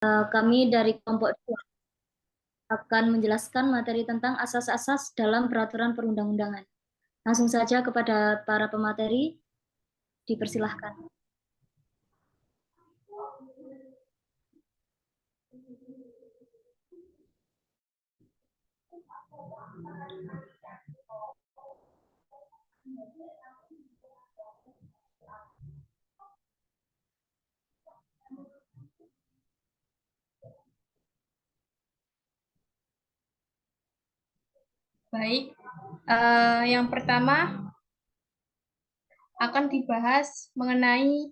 Kami dari kelompok 2 akan menjelaskan materi tentang asas-asas dalam peraturan perundang-undangan. Langsung saja kepada para pemateri, dipersilahkan. Baik, yang pertama akan dibahas mengenai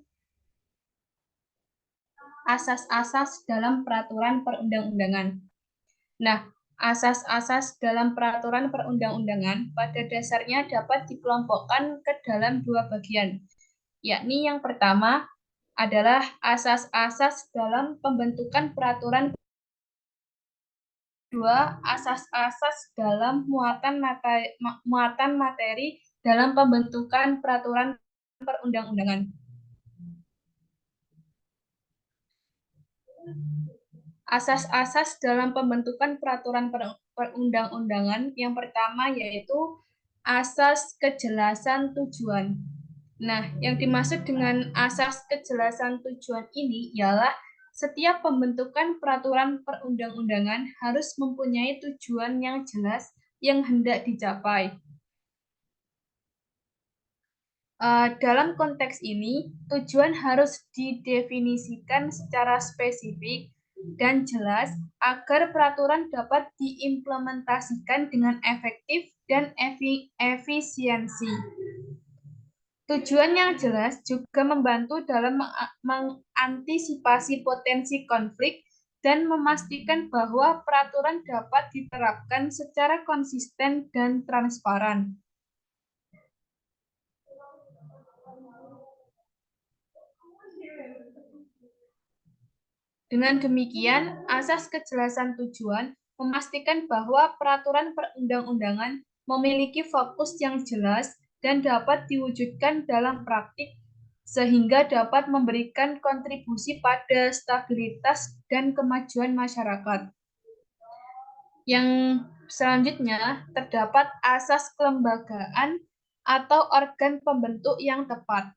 asas-asas dalam peraturan perundang-undangan. Nah, asas-asas dalam peraturan perundang-undangan pada dasarnya dapat dikelompokkan ke dalam dua bagian, yakni yang pertama adalah asas-asas dalam pembentukan peraturan, kedua asas-asas dalam muatan materi dalam pembentukan peraturan perundang-undangan. Asas-asas dalam pembentukan peraturan perundang-undangan yang pertama yaitu asas kejelasan tujuan. Nah, yang dimaksud dengan asas kejelasan tujuan ini ialah setiap pembentukan peraturan perundang-undangan harus mempunyai tujuan yang jelas yang hendak dicapai. Dalam konteks ini, tujuan harus didefinisikan secara spesifik dan jelas agar peraturan dapat diimplementasikan dengan efektif dan efisiensi. Tujuan yang jelas juga membantu dalam mengantisipasi potensi konflik dan memastikan bahwa peraturan dapat diterapkan secara konsisten dan transparan. Dengan demikian, asas kejelasan tujuan memastikan bahwa peraturan perundang-undangan memiliki fokus yang jelas dan dapat diwujudkan dalam praktik sehingga dapat memberikan kontribusi pada stabilitas dan kemajuan masyarakat. Yang selanjutnya, terdapat asas kelembagaan atau organ pembentuk yang tepat.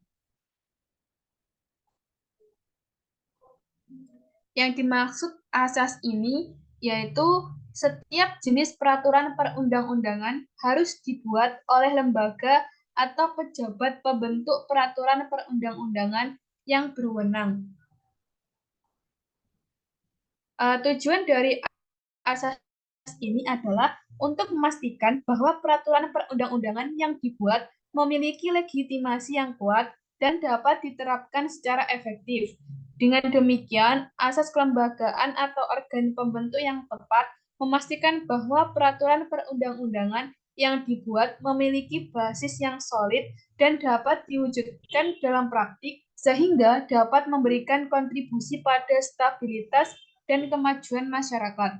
Yang dimaksud asas ini yaitu setiap jenis peraturan perundang-undangan harus dibuat oleh lembaga atau pejabat pembentuk peraturan perundang-undangan yang berwenang. Tujuan dari asas ini adalah untuk memastikan bahwa peraturan perundang-undangan yang dibuat memiliki legitimasi yang kuat dan dapat diterapkan secara efektif. Dengan demikian, asas kelembagaan atau organ pembentuk yang tepat memastikan bahwa peraturan perundang-undangan yang dibuat memiliki basis yang solid dan dapat diwujudkan dalam praktik sehingga dapat memberikan kontribusi pada stabilitas dan kemajuan masyarakat.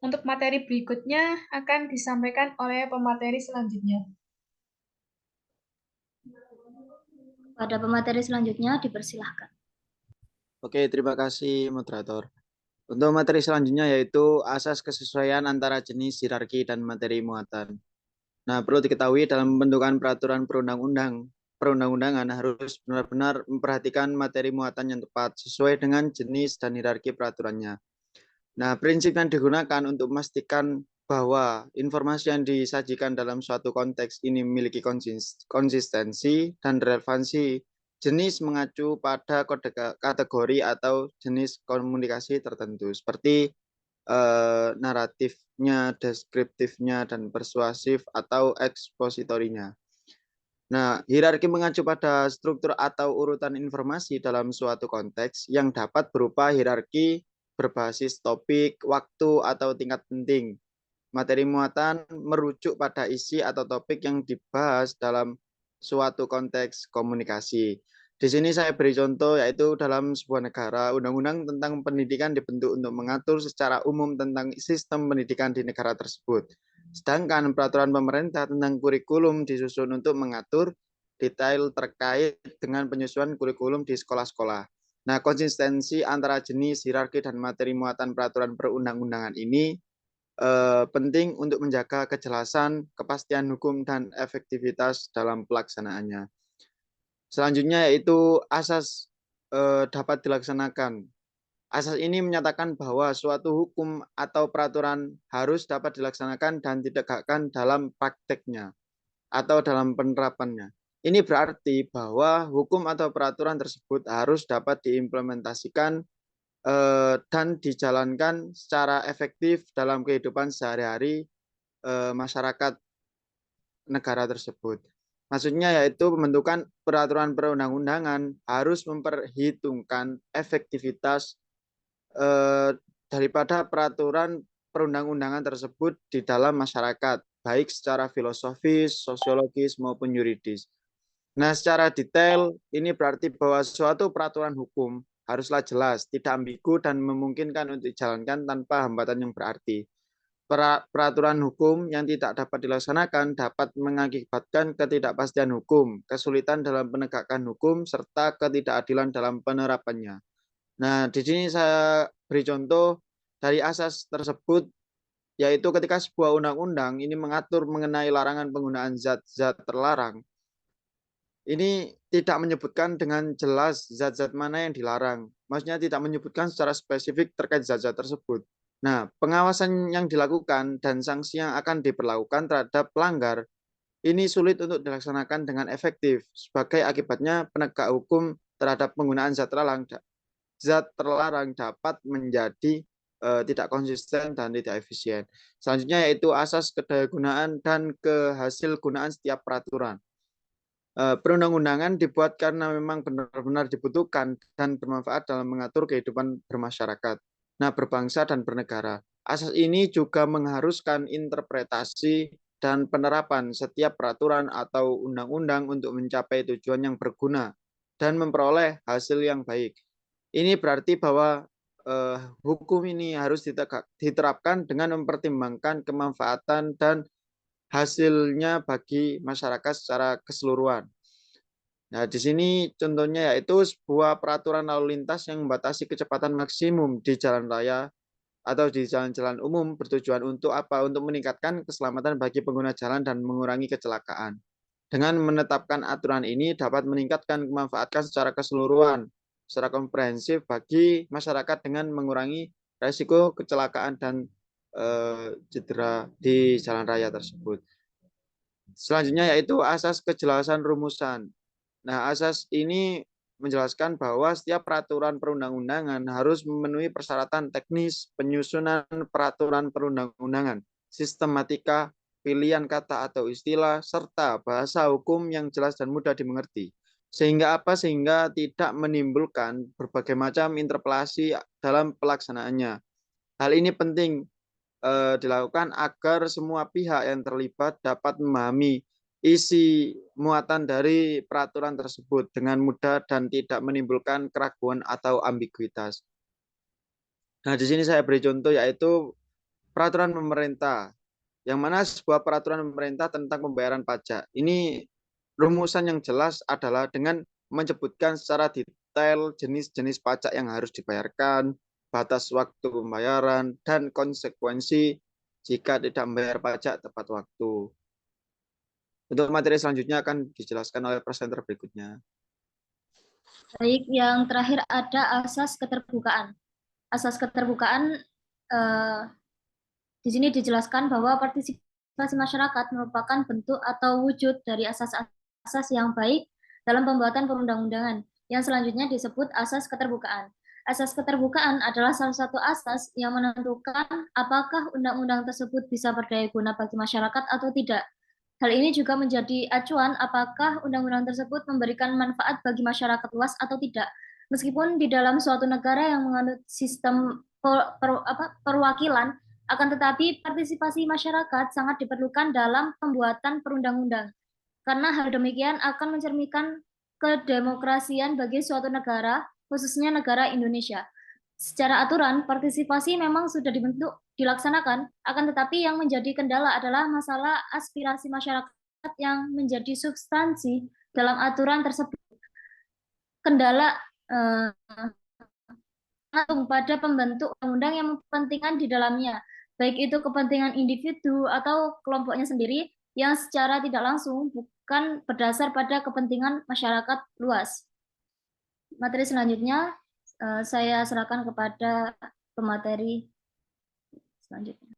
Untuk materi berikutnya akan disampaikan oleh pemateri selanjutnya. Pada pemateri selanjutnya, dipersilahkan. Oke, terima kasih moderator. Untuk materi selanjutnya yaitu asas kesesuaian antara jenis, hierarki, dan materi muatan. Nah, perlu diketahui dalam pembentukan peraturan perundang-undangan harus benar-benar memperhatikan materi muatan yang tepat sesuai dengan jenis dan hierarki peraturannya. Nah, prinsip yang digunakan untuk memastikan bahwa informasi yang disajikan dalam suatu konteks ini memiliki konsistensi dan relevansi jenis mengacu pada kode kategori atau jenis komunikasi tertentu seperti naratifnya, deskriptifnya, dan persuasif atau ekspositorinya. Nah, hierarki mengacu pada struktur atau urutan informasi dalam suatu konteks yang dapat berupa hierarki berbasis topik, waktu, atau tingkat penting. Materi muatan merujuk pada isi atau topik yang dibahas dalam suatu konteks komunikasi. Di sini saya beri contoh yaitu dalam sebuah negara, undang-undang tentang pendidikan dibentuk untuk mengatur secara umum tentang sistem pendidikan di negara tersebut. Sedangkan peraturan pemerintah tentang kurikulum disusun untuk mengatur detail terkait dengan penyusunan kurikulum di sekolah-sekolah. Nah, konsistensi antara jenis, hierarki, dan materi muatan peraturan perundang-undangan ini penting untuk menjaga kejelasan, kepastian hukum, dan efektivitas dalam pelaksanaannya. Selanjutnya yaitu asas dapat dilaksanakan. Asas ini menyatakan bahwa suatu hukum atau peraturan harus dapat dilaksanakan dan ditegakkan dalam prakteknya atau dalam penerapannya. Ini berarti bahwa hukum atau peraturan tersebut harus dapat diimplementasikan dan dijalankan secara efektif dalam kehidupan sehari-hari masyarakat negara tersebut. Maksudnya yaitu pembentukan peraturan perundang-undangan harus memperhitungkan efektivitas daripada peraturan perundang-undangan tersebut di dalam masyarakat, baik secara filosofis, sosiologis, maupun yuridis. Nah, secara detail, ini berarti bahwa suatu peraturan hukum haruslah jelas, tidak ambigu, dan memungkinkan untuk dijalankan tanpa hambatan yang berarti. Peraturan hukum yang tidak dapat dilaksanakan dapat mengakibatkan ketidakpastian hukum, kesulitan dalam penegakan hukum, serta ketidakadilan dalam penerapannya. Nah, di sini saya beri contoh dari asas tersebut, yaitu ketika sebuah undang-undang ini mengatur mengenai larangan penggunaan zat-zat terlarang, ini tidak menyebutkan dengan jelas zat-zat mana yang dilarang. Maksudnya tidak menyebutkan secara spesifik terkait zat-zat tersebut. Nah, pengawasan yang dilakukan dan sanksi yang akan diberlakukan terhadap pelanggar ini sulit untuk dilaksanakan dengan efektif. Sebagai akibatnya, penegak hukum terhadap penggunaan zat terlarang dapat menjadi tidak konsisten dan tidak efisien. Selanjutnya yaitu asas kedayagunaan dan kehasilgunaan setiap peraturan. Perundang-undangan dibuat karena memang benar-benar dibutuhkan dan bermanfaat dalam mengatur kehidupan bermasyarakat, berbangsa dan bernegara. Asas ini juga mengharuskan interpretasi dan penerapan setiap peraturan atau undang-undang untuk mencapai tujuan yang berguna dan memperoleh hasil yang baik. Ini berarti bahwa hukum ini harus diterapkan dengan mempertimbangkan kemanfaatan dan hasilnya bagi masyarakat secara keseluruhan. Nah, di sini contohnya yaitu sebuah peraturan lalu lintas yang membatasi kecepatan maksimum di jalan raya atau di jalan-jalan umum bertujuan untuk apa? Untuk meningkatkan keselamatan bagi pengguna jalan dan mengurangi kecelakaan. Dengan menetapkan aturan ini dapat meningkatkan kemanfaatan secara keseluruhan, secara komprehensif bagi masyarakat dengan mengurangi risiko kecelakaan dan cedera di jalan raya tersebut. Selanjutnya yaitu asas kejelasan rumusan. Nah, asas ini menjelaskan bahwa setiap peraturan perundang-undangan harus memenuhi persyaratan teknis, penyusunan peraturan perundang-undangan, sistematika, pilihan kata atau istilah, serta bahasa hukum yang jelas dan mudah dimengerti. Sehingga apa? Sehingga tidak menimbulkan berbagai macam interpelasi dalam pelaksanaannya. Hal ini penting dilakukan agar semua pihak yang terlibat dapat memahami isi muatan dari peraturan tersebut dengan mudah dan tidak menimbulkan keraguan atau ambiguitas. Nah, di sini saya beri contoh yaitu peraturan pemerintah, yang mana sebuah peraturan pemerintah tentang pembayaran pajak. Ini rumusan yang jelas adalah dengan menyebutkan secara detail jenis-jenis pajak yang harus dibayarkan, batas waktu pembayaran, dan konsekuensi jika tidak membayar pajak tepat waktu. Untuk materi selanjutnya akan dijelaskan oleh presenter berikutnya. Baik, yang terakhir ada asas keterbukaan. Asas keterbukaan di sini dijelaskan bahwa partisipasi masyarakat merupakan bentuk atau wujud dari asas-asas yang baik dalam pembuatan perundang-undangan, yang selanjutnya disebut asas keterbukaan. Asas keterbukaan adalah salah satu asas yang menentukan apakah undang-undang tersebut bisa berdaya guna bagi masyarakat atau tidak. Hal ini juga menjadi acuan apakah undang-undang tersebut memberikan manfaat bagi masyarakat luas atau tidak. Meskipun di dalam suatu negara yang menganut sistem perwakilan, akan tetapi partisipasi masyarakat sangat diperlukan dalam pembuatan perundang-undang. Karena hal demikian akan mencerminkan kedemokrasian bagi suatu negara, khususnya negara Indonesia. Secara aturan, partisipasi memang sudah dilaksanakan, akan tetapi yang menjadi kendala adalah masalah aspirasi masyarakat yang menjadi substansi dalam aturan tersebut. Kendala eh, tergantung pada pembentuk undang-undang yang kepentingan di dalamnya, baik itu kepentingan individu atau kelompoknya sendiri yang secara tidak langsung bukan berdasar pada kepentingan masyarakat luas. Materi selanjutnya saya serahkan kepada pemateri selanjutnya.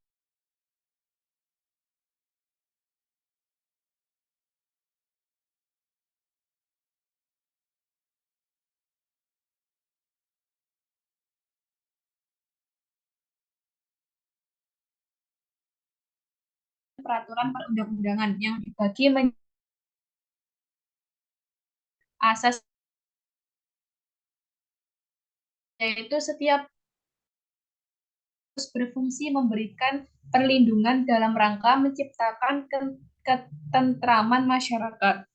Peraturan perundang-undangan yang dibagi asas, yaitu setiap harus berfungsi memberikan perlindungan dalam rangka menciptakan ketentraman masyarakat.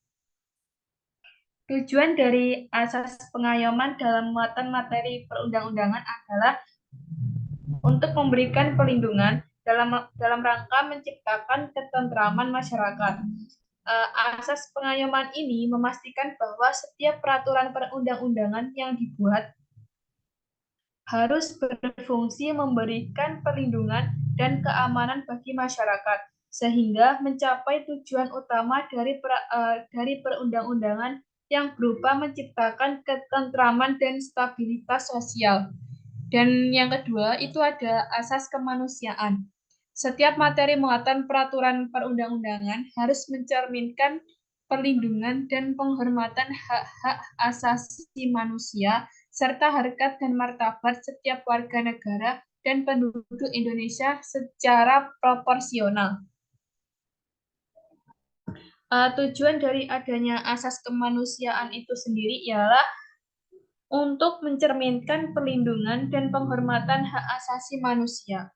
Tujuan dari asas pengayoman dalam muatan materi perundang-undangan adalah untuk memberikan perlindungan dalam rangka menciptakan ketentraman masyarakat. Asas pengayoman ini memastikan bahwa setiap peraturan perundang-undangan yang dibuat harus berfungsi memberikan perlindungan dan keamanan bagi masyarakat, sehingga mencapai tujuan utama dari perundang-undangan yang berupa menciptakan ketentraman dan stabilitas sosial. Dan yang kedua, itu ada asas kemanusiaan. Setiap materi muatan peraturan perundang-undangan harus mencerminkan perlindungan dan penghormatan hak-hak asasi manusia serta harkat dan martabat setiap warga negara dan penduduk Indonesia secara proporsional. Tujuan dari adanya asas kemanusiaan itu sendiri ialah untuk mencerminkan perlindungan dan penghormatan hak asasi manusia.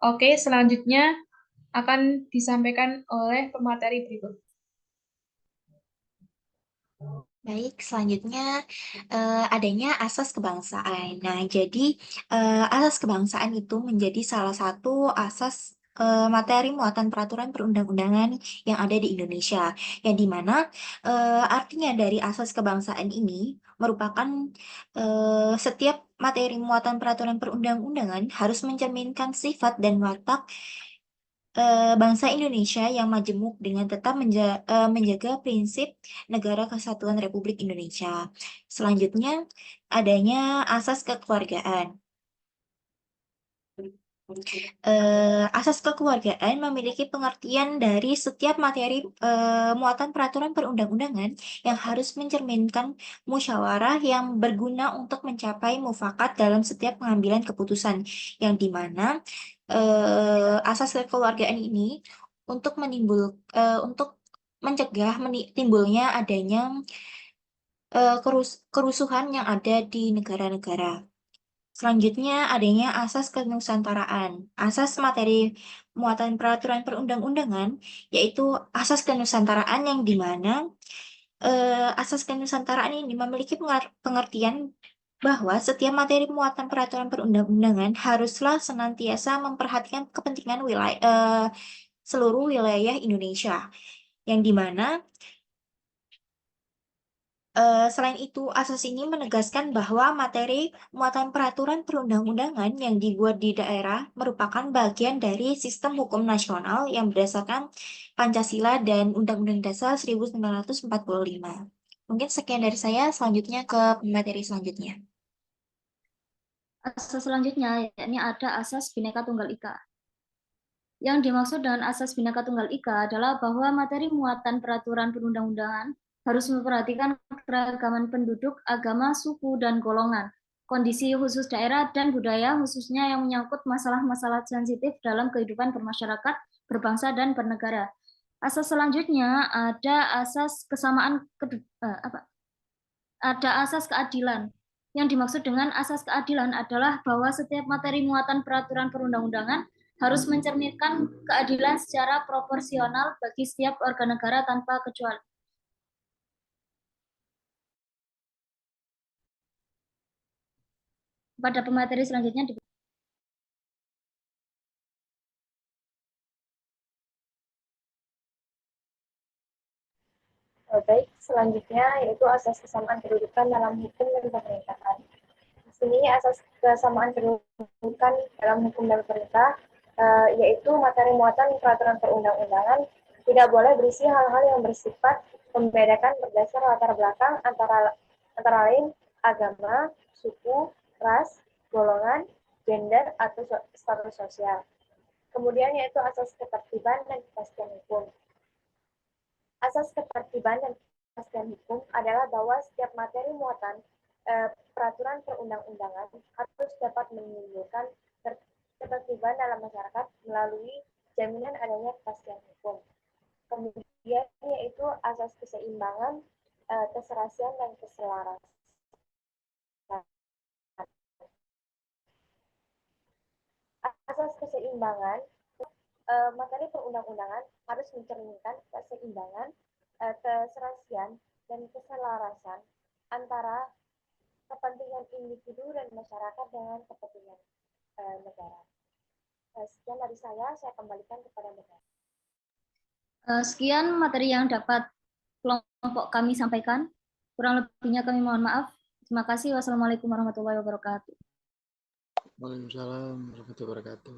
Oke, selanjutnya akan disampaikan oleh pemateri berikut. Baik, selanjutnya adanya asas kebangsaan. Nah, jadi asas kebangsaan itu menjadi salah satu asas materi muatan peraturan perundang-undangan yang ada di Indonesia, yang dimana artinya dari asas kebangsaan ini merupakan setiap materi muatan peraturan perundang-undangan harus mencerminkan sifat dan watak bangsa Indonesia yang majemuk dengan tetap menjaga prinsip Negara Kesatuan Republik Indonesia. Selanjutnya, adanya asas kekeluargaan. Asas kekeluargaan memiliki pengertian dari setiap materi muatan peraturan perundang-undangan yang harus mencerminkan musyawarah yang berguna untuk mencapai mufakat dalam setiap pengambilan keputusan, yang dimana asas kekeluargaan ini untuk untuk mencegah timbulnya adanya kerusuhan yang ada di negara-negara. Selanjutnya adanya asas kenusantaraan. Asas materi muatan peraturan perundang-undangan yaitu asas kenusantaraan, yang dimana asas kenusantaraan ini memiliki pengertian bahwa setiap materi muatan peraturan perundang-undangan haruslah senantiasa memperhatikan kepentingan seluruh wilayah Indonesia, yang dimana selain itu, asas ini menegaskan bahwa materi muatan peraturan perundang-undangan yang dibuat di daerah merupakan bagian dari sistem hukum nasional yang berdasarkan Pancasila dan Undang-Undang Dasar 1945. Mungkin sekian dari saya, selanjutnya ke materi selanjutnya. Asas selanjutnya, yakni ada asas Bhinneka Tunggal Ika. Yang dimaksud dengan asas Bhinneka Tunggal Ika adalah bahwa materi muatan peraturan perundang-undangan harus memperhatikan keragaman penduduk, agama, suku, dan golongan, kondisi khusus daerah dan budaya, khususnya yang menyangkut masalah-masalah sensitif dalam kehidupan bermasyarakat, berbangsa, dan bernegara. Asas selanjutnya ada asas ada asas keadilan. Yang dimaksud dengan asas keadilan adalah bahwa setiap materi muatan peraturan perundang-undangan harus mencerminkan keadilan secara proporsional bagi setiap warga negara tanpa kecuali. Pada pemateri selanjutnya Baik, selanjutnya yaitu asas kesamaan kedudukan dalam hukum dan pemerintahan. Di sini asas kesamaan kedudukan dalam hukum dan pemerintah yaitu materi muatan peraturan perundang-undangan tidak boleh berisi hal-hal yang bersifat membedakan berdasar latar belakang antara lain agama, suku, ras, golongan, gender, atau status sosial. Kemudian yaitu asas ketertiban dan kepastian hukum. Asas ketertiban dan kepastian hukum adalah bahwa setiap materi muatan peraturan perundang-undangan harus dapat menimbulkan ketertiban dalam masyarakat melalui jaminan adanya kepastian hukum. Kemudian yaitu asas keseimbangan, keserasian, dan keselarasan. Asas keseimbangan, materi perundang-undangan harus mencerminkan keseimbangan, keserasian, dan keselarasan antara kepentingan individu dan masyarakat dengan kepentingan negara. Sekian dari saya kembalikan kepada negara. Sekian materi yang dapat kelompok kami sampaikan. Kurang lebihnya kami mohon maaf. Terima kasih. Wassalamualaikum warahmatullahi wabarakatuh. Waalaikumsalam warahmatullahi wabarakatuh.